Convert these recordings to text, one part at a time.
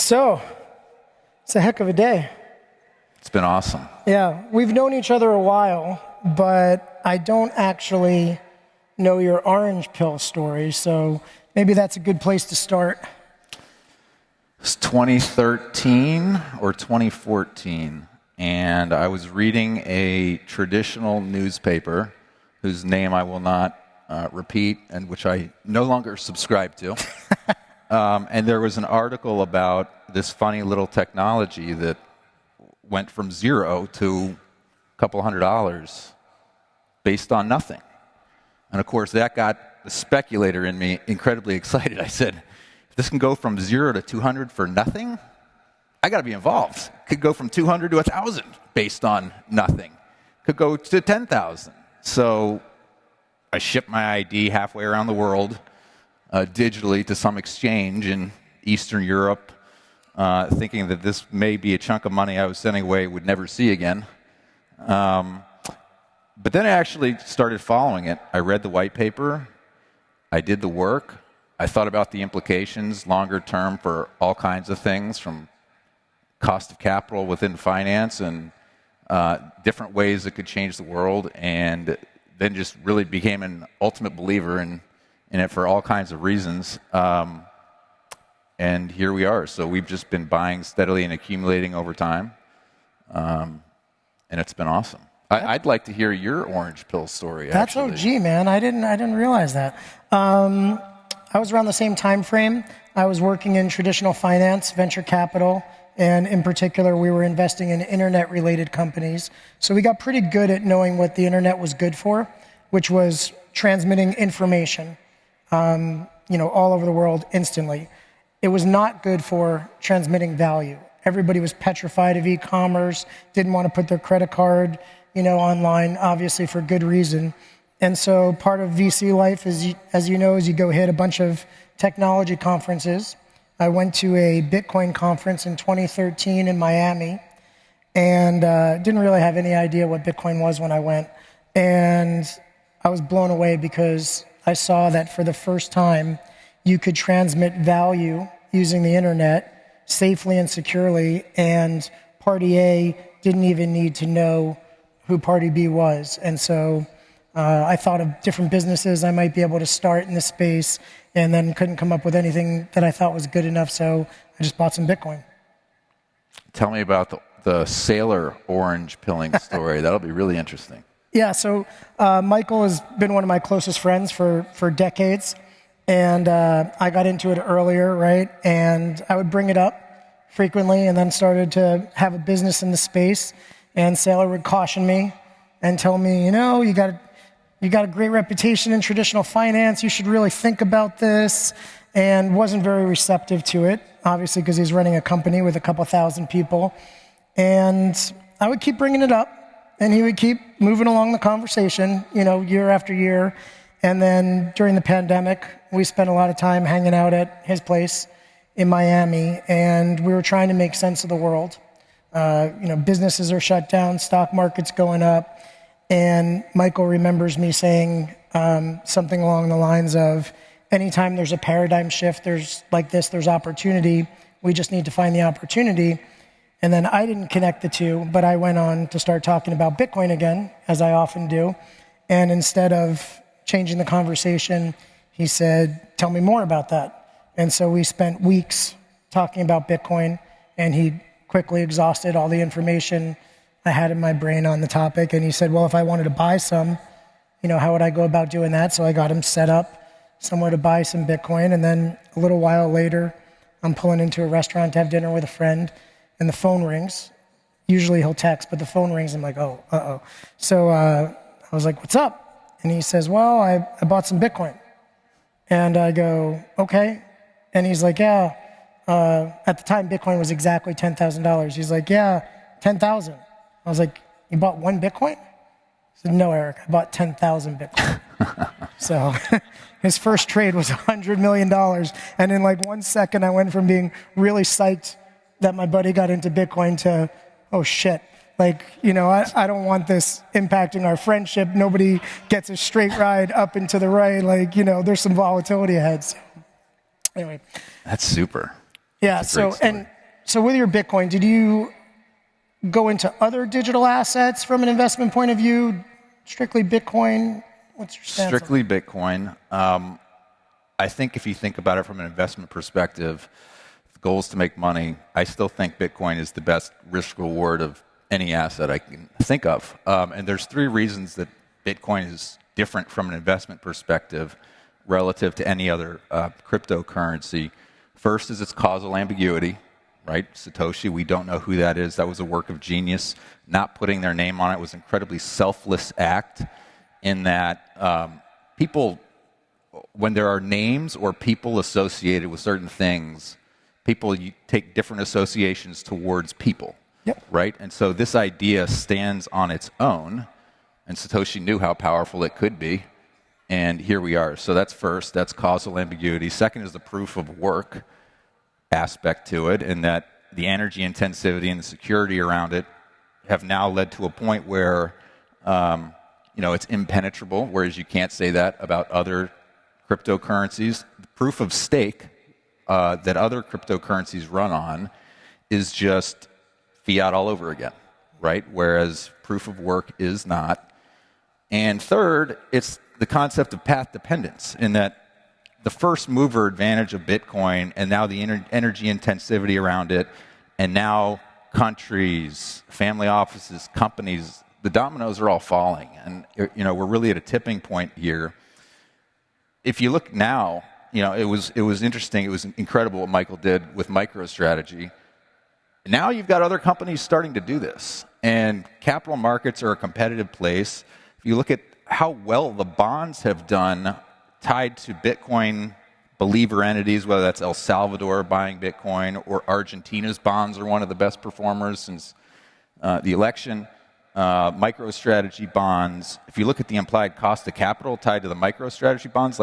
So, it's a heck of a day. It's been awesome. Yeah, we've known each other a while, but I don't actually know your orange pill story, so maybe that's a good place to start. It's 2013 or 2014, and I was reading a traditional newspaper whose name I will not repeat and which I no longer subscribe to. And there was an article about this funny little technology that went from zero to a couple $100 based on nothing. And of course, that got the speculator in me incredibly excited. I said, if this can go from 0 to 200 for nothing, I got to be involved. It could go from 200 to 1,000 based on nothing. Could go to 10,000. So I shipped my ID halfway around the world digitally to some exchange in Eastern Europe, thinking that this may be a chunk of money I was sending away would never see again. But then I actually started following it. I read the white paper. I did the work. I thought about the implications longer term for all kinds of things, from cost of capital within finance and different ways it could change the world, and then just really became an ultimate believer in it for all kinds of reasons. And here we are. So we've just been buying steadily and accumulating over time. And it's been awesome. I'd like to hear your orange pill story. That's actually. OG, man. I didn't realize that. I was around the same time frame. I was working in traditional finance, venture capital, and in particular, we were investing in internet-related companies. So we got pretty good at knowing what the internet was good for, which was transmitting information, all over the world instantly. It was not good for transmitting value. Everybody was petrified of e-commerce, didn't want to put their credit card, online, obviously for good reason. And so part of VC life is, as you know, is you go hit a bunch of technology conferences. I went to a Bitcoin conference in 2013 in Miami, and didn't really have any idea what Bitcoin was when I went. And I was blown away because I saw that for the first time, you could transmit value using the internet safely and securely, and Party A didn't even need to know who Party B was. And so I thought of different businesses I might be able to start in this space, and then couldn't come up with anything that I thought was good enough, so I just bought some Bitcoin. Tell me about the sailor orange pilling story. That'll be really interesting. Yeah, so Michael has been one of my closest friends for decades, and I got into it earlier, right? And I would bring it up frequently, and then started to have a business in the space, and Sailor would caution me and tell me, you got a great reputation in traditional finance, you should really think about this, and wasn't very receptive to it, obviously because he's running a company with a couple thousand people. And I would keep bringing it up, and he would keep moving along the conversation, year after year. And then during the pandemic, we spent a lot of time hanging out at his place in Miami, and we were trying to make sense of the world. Businesses are shut down, stock market's going up, and Michael remembers me saying something along the lines of, anytime there's a paradigm shift, there's opportunity. We just need to find the opportunity. And then I didn't connect the two, but I went on to start talking about Bitcoin again, as I often do. And instead of changing the conversation, he said, tell me more about that. And so we spent weeks talking about Bitcoin, and he quickly exhausted all the information I had in my brain on the topic. And he said, well, if I wanted to buy some, how would I go about doing that? So I got him set up somewhere to buy some Bitcoin. And then a little while later, I'm pulling into a restaurant to have dinner with a friend, and the phone rings. Usually he'll text, but the phone rings. I'm like, oh, uh-oh. So I was like, what's up? And he says, well, I bought some Bitcoin. And I go, okay. And he's like, yeah. At the time, Bitcoin was exactly $10,000. He's like, yeah, 10,000. I was like, you bought one Bitcoin? He said, no, Eric, I bought 10,000 Bitcoin. So his first trade was $100 million. And in 1 second, I went from being really psyched that my buddy got into Bitcoin to, oh shit, I don't want this impacting our friendship. Nobody gets a straight ride up and to the right. There's some volatility ahead. So, anyway. That's super. Yeah. So, so with your Bitcoin, did you go into other digital assets from an investment point of view? Strictly Bitcoin? What's your stance? Strictly Bitcoin. I think if you think about it from an investment perspective, the goal is to make money. I still think Bitcoin is the best risk reward of any asset I can think of. And there's 3 reasons that Bitcoin is different from an investment perspective relative to any other cryptocurrency. First is its causal ambiguity, right? Satoshi, we don't know who that is. That was a work of genius. Not putting their name on it was an incredibly selfless act in that people, when there are names or people associated with certain things, people take different associations towards people, right? And so this idea stands on its own, and Satoshi knew how powerful it could be, and here we are. So that's first, that's causal ambiguity. Second is the proof of work aspect to it, and that the energy intensivity and the security around it have now led to a point where it's impenetrable, whereas you can't say that about other cryptocurrencies. The proof of stake that other cryptocurrencies run on is just fiat all over again, right? Whereas proof of work is not. And third, it's the concept of path dependence, in that the first mover advantage of Bitcoin and now the energy intensivity around it, and now countries, family offices, companies, the dominoes are all falling. And we're really at a tipping point here. If you look now, it was interesting, it was incredible what Michael did with MicroStrategy. Now you've got other companies starting to do this. And capital markets are a competitive place. If you look at how well the bonds have done tied to Bitcoin believer entities, whether that's El Salvador buying Bitcoin or Argentina's bonds are one of the best performers since the election. MicroStrategy bonds, if you look at the implied cost of capital tied to the MicroStrategy bonds,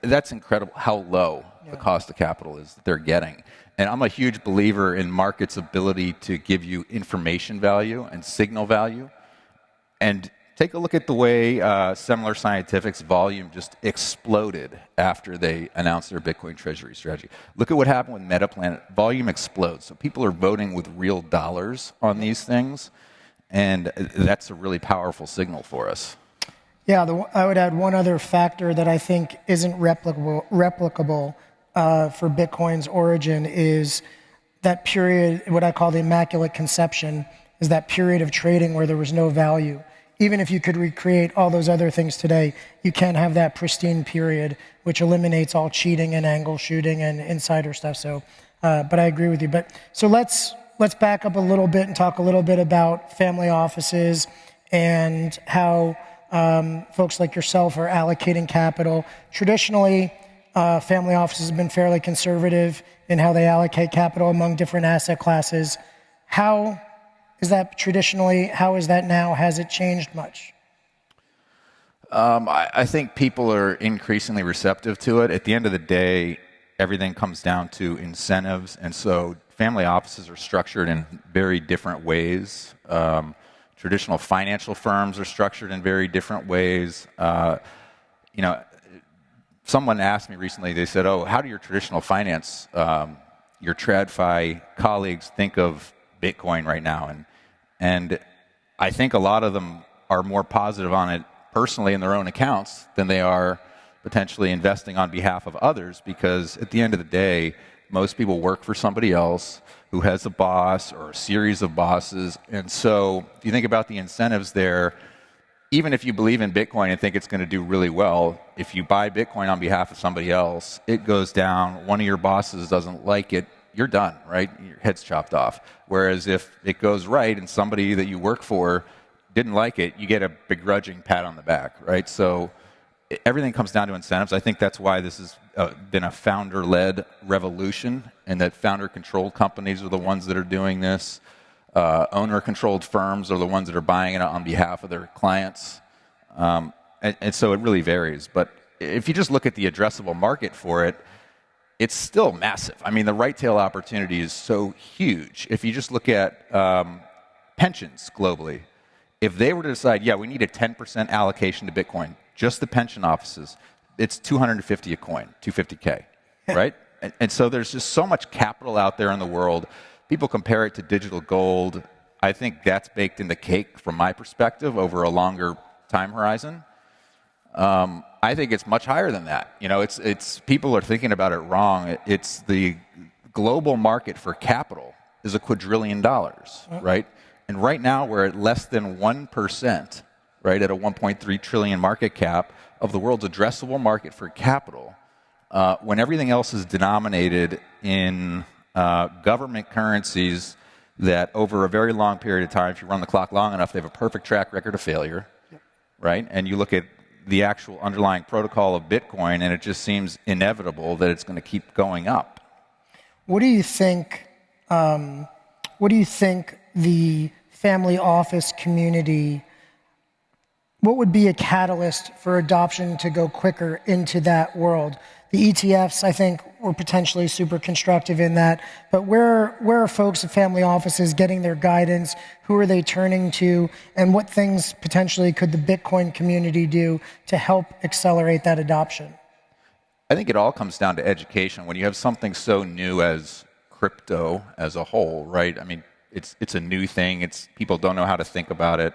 that's incredible how low the cost of capital is that they're getting. And I'm a huge believer in markets' ability to give you information value and signal value. And take a look at the way Semler Scientific's volume just exploded after they announced their Bitcoin treasury strategy. Look at what happened with Metaplanet. Volume explodes. So people are voting with real dollars on these things, and that's a really powerful signal for us. Yeah, I would add one other factor that I think isn't replicable for Bitcoin's origin is that period, what I call the immaculate conception, is that period of trading where there was no value. Even if you could recreate all those other things today, you can't have that pristine period, which eliminates all cheating and angle shooting and insider stuff. So, but I agree with you. So let's back up a little bit and talk a little bit about family offices and how folks like yourself are allocating capital. Traditionally, family offices have been fairly conservative in how they allocate capital among different asset classes. How is that traditionally? How is that now? Has it changed much? I think people are increasingly receptive to it. At the end of the day, everything comes down to incentives, and so family offices are structured in very different ways. Traditional financial firms are structured in very different ways. Someone asked me recently, they said, how do your traditional finance, your TradFi colleagues think of Bitcoin right now? And I think a lot of them are more positive on it personally in their own accounts than they are potentially investing on behalf of others, because at the end of the day, most people work for somebody else who has a boss or a series of bosses. And so if you think about the incentives there, even if you believe in Bitcoin and think it's going to do really well, if you buy Bitcoin on behalf of somebody else, it goes down, one of your bosses doesn't like it, you're done, right? Your head's chopped off. Whereas if it goes right and somebody that you work for didn't like it, you get a begrudging pat on the back, right? So everything comes down to incentives. I think that's why this has been a founder-led revolution, and that founder-controlled companies are the ones that are doing this. Owner-controlled firms are the ones that are buying it on behalf of their clients. And so it really varies. But if you just look at the addressable market for it, it's still massive. I mean, the right tail opportunity is so huge. If you just look at pensions globally, if they were to decide, we need a 10% allocation to Bitcoin, just the pension offices, it's $250 a coin, $250K, right? And so there's just so much capital out there in the world people compare it to digital gold. I think that's baked in the cake from my perspective over a longer time horizon. I think it's much higher than that. You know, it's people are thinking about it wrong. It's the global market for capital is $1 quadrillion, right? And right now we're at less than 1%, right, at a 1.3 trillion market cap of the world's addressable market for capital, when everything else is denominated in government currencies that over a very long period of time, if you run the clock long enough, they have a perfect track record of failure, right? And you look at the actual underlying protocol of Bitcoin, and it just seems inevitable that it's going to keep going up. What do you think? What do you think the family office community? What would be a catalyst for adoption to go quicker into that world? The ETFs, I think, were potentially super constructive in that. But where are folks at family offices getting their guidance? Who are they turning to? And what things potentially could the Bitcoin community do to help accelerate that adoption? I think it all comes down to education. When you have something so new as crypto as a whole, right? I mean, it's a new thing. People don't know how to think about it.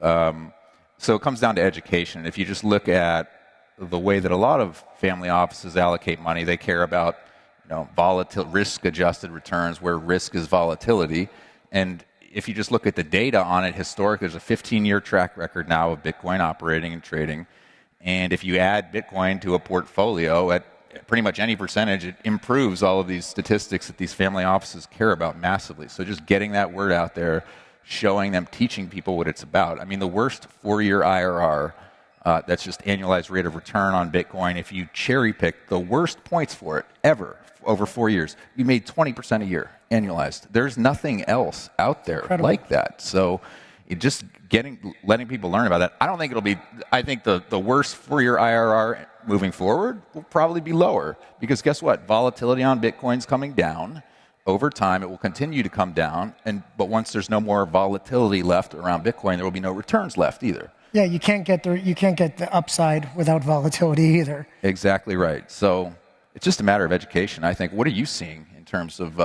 So it comes down to education. If you just look at the way that a lot of family offices allocate money, they care about, risk-adjusted returns where risk is volatility. And if you just look at the data on it, historically, there's a 15-year track record now of Bitcoin operating and trading. And if you add Bitcoin to a portfolio at pretty much any percentage, it improves all of these statistics that these family offices care about massively. So just getting that word out there, showing them, teaching people what it's about. I mean, the worst 4-year IRR, that's just annualized rate of return on Bitcoin, if you cherry pick the worst points for it ever over 4 years, you made 20% a year annualized. There's nothing else out there like that. So just letting people learn about that. I think the worst 4-year IRR moving forward will probably be lower, because guess what? Volatility on Bitcoin's coming down. Over time, it will continue to come down, but once there's no more volatility left around Bitcoin, there will be no returns left either. Yeah, you can't get the upside without volatility either. Exactly right. So it's just a matter of education, I think. What are you seeing in terms of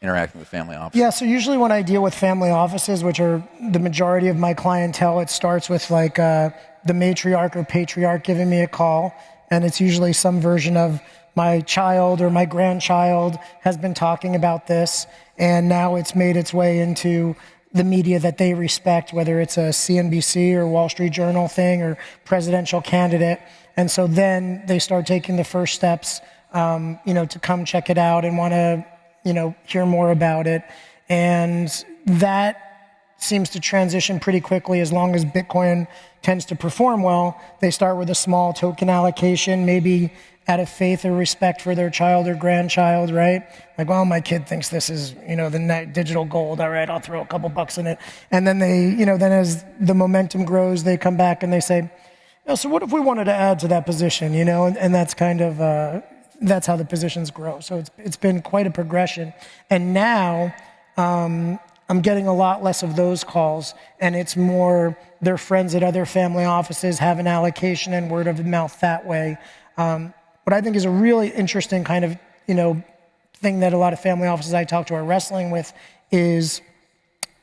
interacting with family offices? Yeah, so usually when I deal with family offices, which are the majority of my clientele, it starts with like the matriarch or patriarch giving me a call, and it's usually some version of my child or my grandchild has been talking about this, and now it's made its way into the media that they respect, whether it's a CNBC or Wall Street Journal thing or presidential candidate. And so then they start taking the first steps, to come check it out and want to, hear more about it. And that seems to transition pretty quickly as long as Bitcoin tends to perform well. They start with a small token allocation, maybe out of faith or respect for their child or grandchild, right? Like, well, my kid thinks this is, the digital gold. All right, I'll throw a couple bucks in it. And then then as the momentum grows, they come back and they say, so what if we wanted to add to that position, And that's kind of, that's how the positions grow. So it's been quite a progression. And now I'm getting a lot less of those calls, and it's more their friends at other family offices have an allocation and word of mouth that way. What I think is a really interesting kind of, thing that a lot of family offices I talk to are wrestling with is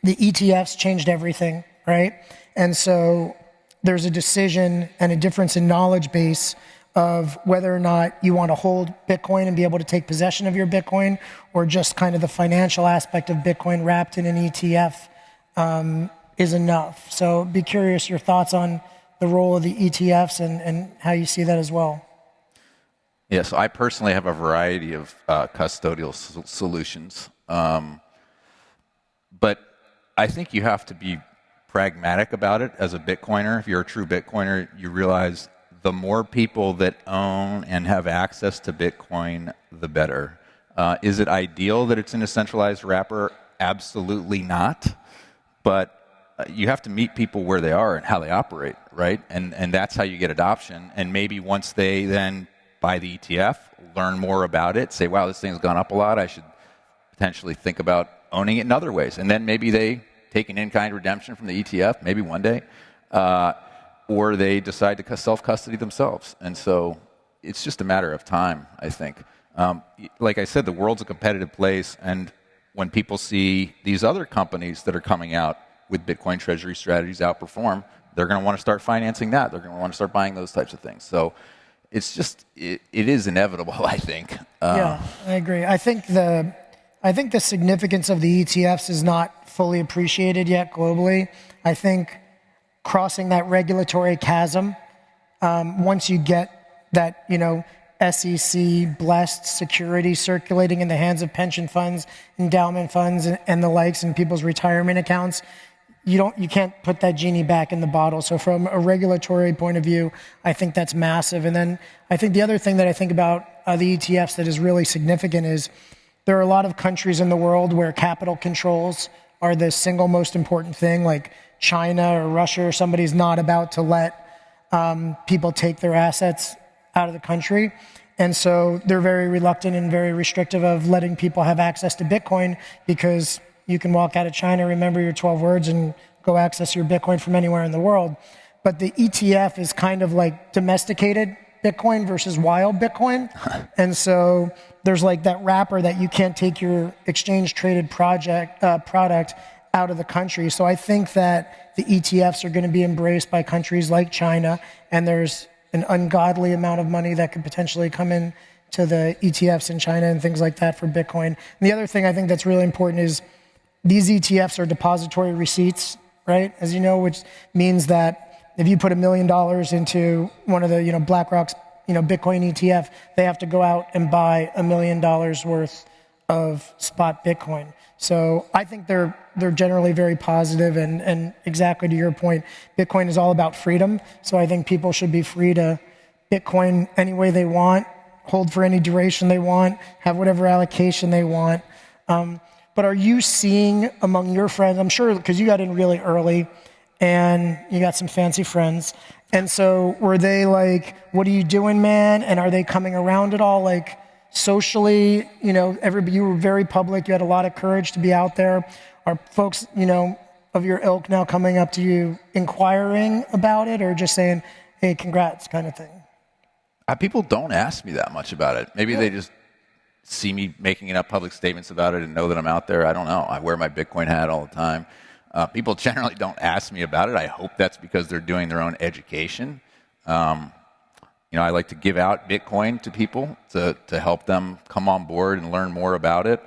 the ETFs changed everything, right? And so there's a decision and a difference in knowledge base of whether or not you want to hold Bitcoin and be able to take possession of your Bitcoin, or just kind of the financial aspect of Bitcoin wrapped in an ETF is enough. So be curious your thoughts on the role of the ETFs and how you see that as well. Yeah, so I personally have a variety of custodial solutions. But I think you have to be pragmatic about it as a Bitcoiner. If you're a true Bitcoiner, you realize the more people that own and have access to Bitcoin, the better. Is it ideal that it's in a centralized wrapper? Absolutely not. But you have to meet people where they are and how they operate, right? And that's how you get adoption. And maybe once they then buy the ETF, learn more about it, say, wow, this thing's gone up a lot, I should potentially think about owning it in other ways. And then maybe they take an in-kind redemption from the ETF, maybe one day, or they decide to self-custody themselves. And so it's just a matter of time, I think. Like I said, the world's a competitive place, and when people see these other companies that are coming out with Bitcoin treasury strategies outperform, they're going to want to start financing that. They're going to want to start buying those types of things. So it's just, it is inevitable, I think. Yeah, I agree. I think the significance of the ETFs is not fully appreciated yet globally. I think crossing that regulatory chasm, once you get that, SEC blessed security circulating in the hands of pension funds, endowment funds, and the likes in people's retirement accounts, you can't put that genie back in the bottle. So from a regulatory point of view, I think that's massive. And then I think the other thing that I think about the ETFs that is really significant is there are a lot of countries in the world where capital controls are the single most important thing, like China or Russia or somebody's not about to let people take their assets out of the country. And so they're very reluctant and very restrictive of letting people have access to Bitcoin because you can walk out of China, remember your 12 words, and go access your Bitcoin from anywhere in the world. But the ETF is kind of like domesticated Bitcoin versus wild Bitcoin. And so there's like that wrapper that you can't take your exchange-traded product out of the country. So I think that the ETFs are going to be embraced by countries like China, and there's an ungodly amount of money that could potentially come in to the ETFs in China and things like that for Bitcoin. And the other thing I think that's really important is these ETFs are depository receipts, right? As you know, which means that if you put $1 million into one of the, BlackRock's, Bitcoin ETF, they have to go out and buy $1 million worth of spot Bitcoin. So I think they're generally very positive, and exactly to your point, Bitcoin is all about freedom. So I think people should be free to Bitcoin any way they want, hold for any duration they want, have whatever allocation they want. But are you seeing among your friends, I'm sure because you got in really early and you got some fancy friends, and so were they like, what are you doing, man? And are they coming around at all? Like, socially, you were very public. You had a lot of courage to be out there. Are folks, of your ilk now coming up to you inquiring about it, or just saying, hey, congrats kind of thing? People don't ask me that much about it. Maybe they just see me making enough public statements about it and know that I'm out there. I don't know. I wear my Bitcoin hat all the time. People generally don't ask me about it. I hope that's because they're doing their own education. I like to give out Bitcoin to people to help them come on board and learn more about it.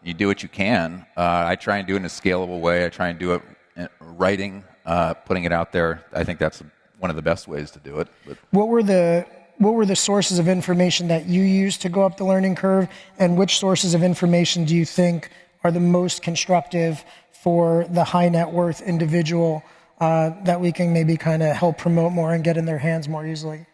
You do what you can. I try and do it in a scalable way. I try and do it in writing, putting it out there. I think that's one of the best ways to do it. But what were the sources of information that you used to go up the learning curve, and which sources of information do you think are the most constructive for the high net worth individual that we can maybe kind of help promote more and get in their hands more easily?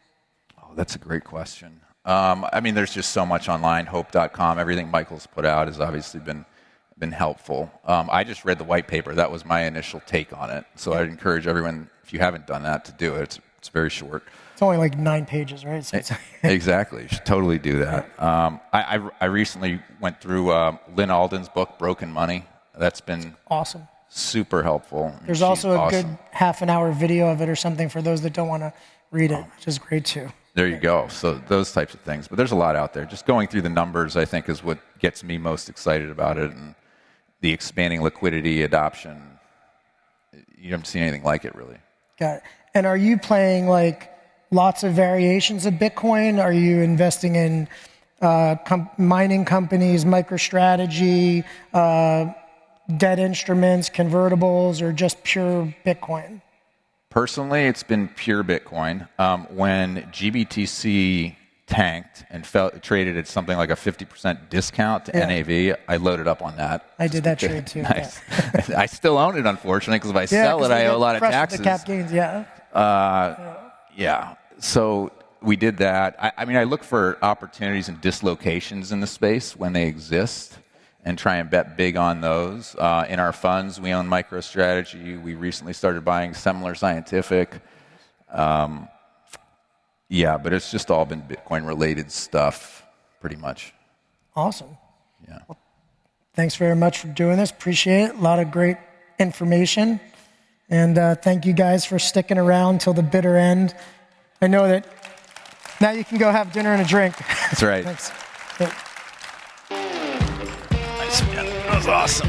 That's a great question. There's just so much online. Hope.com, everything Michael's put out has obviously been helpful. I just read the white paper. That was my initial take on it. So I'd encourage everyone, if you haven't done that, to do it. It's very short. It's only like 9 pages, right? So Exactly. You should totally do that. I recently went through Lynn Alden's book, Broken Money. That's been awesome. Super helpful. There's also a good half-an-hour video of it or something for those that don't want to read it, which is great too. There you go. So those types of things. But there's a lot out there. Just going through the numbers, I think, is what gets me most excited about it. And the expanding liquidity, adoption. You haven't seen anything like it, really. Got it. And are you playing like lots of variations of Bitcoin? Are you investing in mining companies, MicroStrategy, debt instruments, convertibles, or just pure Bitcoin? Personally, it's been pure Bitcoin. When GBTC tanked and traded at something like a 50% discount to NAV, I loaded up on that. I did that trade too. Nice. Yeah. I still own it, unfortunately, because if I sell it, I owe a lot of taxes. The cap gains, yeah. So we did that. I look for opportunities and dislocations in the space when they exist, and try and bet big on those. In our funds, we own MicroStrategy. We recently started buying Semler Scientific. But it's just all been Bitcoin-related stuff, pretty much. Awesome. Yeah. Well, thanks very much for doing this. Appreciate it. A lot of great information. And thank you guys for sticking around till the bitter end. I know that now you can go have dinner and a drink. That's right. Thanks. Nice, man. was awesome.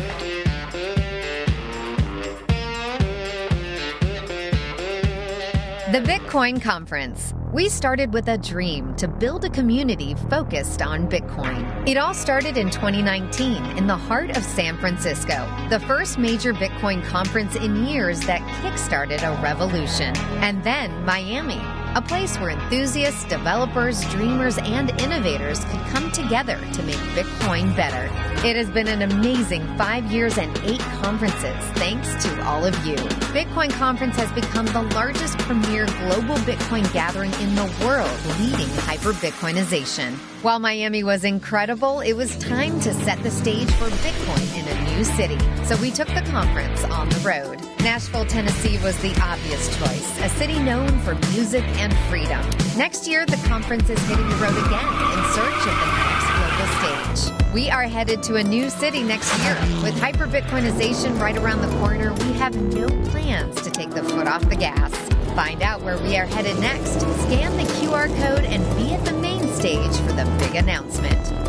The Bitcoin Conference. We started with a dream to build a community focused on Bitcoin. It all started in 2019 in the heart of San Francisco, the first major Bitcoin conference in years that kickstarted a revolution. And then Miami, a place where enthusiasts, developers, dreamers, and innovators could come together to make Bitcoin better. It has been an amazing 5 years and 8 conferences, thanks to all of you. Bitcoin Conference has become the largest premier global Bitcoin gathering in the world, leading hyper-Bitcoinization. While Miami was incredible, it was time to set the stage for Bitcoin in a new city. So we took the conference on the road. Nashville, Tennessee was the obvious choice, a city known for music and freedom. Next year, the conference is hitting the road again in search of the next global stage. We are headed to a new city next year. With hyper-Bitcoinization right around the corner, we have no plans to take the foot off the gas. Find out where we are headed next. Scan the QR code and be at the main stage for the big announcement.